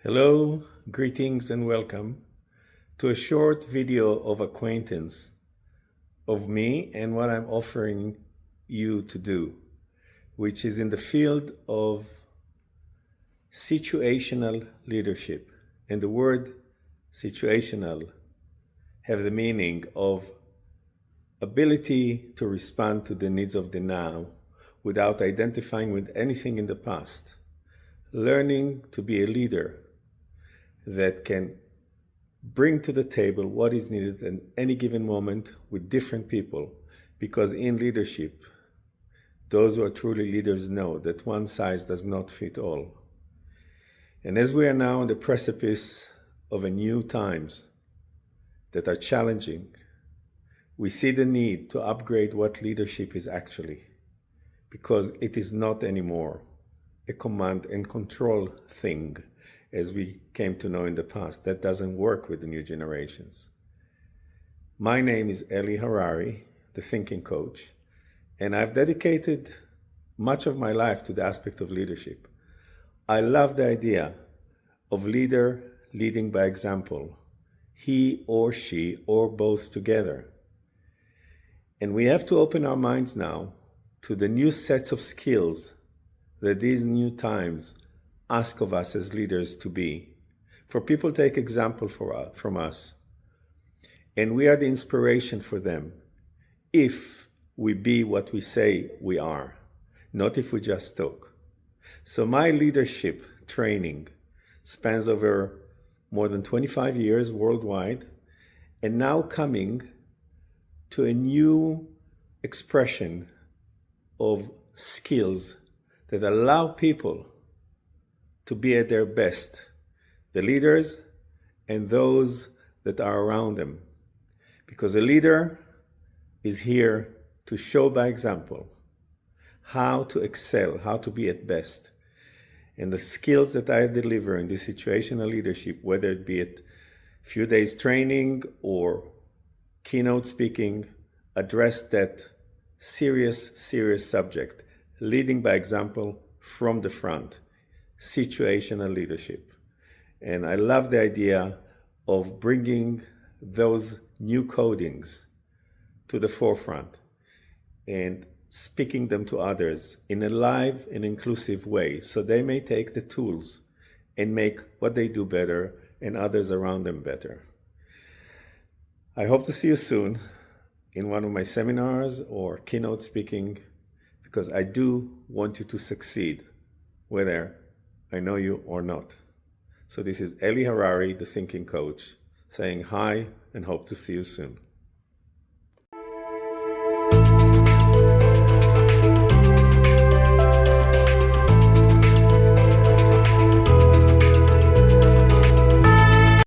Hello, greetings and welcome to a short video of acquaintance of me and what I'm offering you to do, which is in the field of situational leadership. And the word situational have the meaning of ability to respond to the needs of the now without identifying with anything in the past. Learning to be a leader that can bring to the table what is needed at any given moment with different people. Because in leadership, those who are truly leaders know that one size does not fit all. And as we are now on the precipice of a new times that are challenging, we see the need to upgrade what leadership is actually, because it is not anymore a command and control thing as we came to know in the past. That doesn't work with the new generations. My name is Eli Harari, the thinking coach, and I've dedicated much of my life to the aspect of leadership. I love the idea of leader leading by example, he or she or both together. And we have to open our minds now to the new sets of skills that these new times ask of us as leaders to be. For people take example from us, and we are the inspiration for them if we be what we say we are, not if we just talk. So my leadership training spans over more than 25 years worldwide, and now coming to a new expression of skills that allow people to be at their best, the leaders and those that are around them. Because a leader is here to show by example how to excel, how to be at best. And the skills that I deliver in this situational leadership, whether it be a few days training or keynote speaking, address that serious subject, leading by example from the front. Situational leadership. And I love the idea of bringing those new codings to the forefront and speaking them to others in a live and inclusive way so they may take the tools and make what they do better and others around them better. I hope to see you soon in one of my seminars or keynote speaking, because I do want you to succeed, whether I know you or not. So this is Eli Harari, the thinking coach, saying hi and hope to see you soon.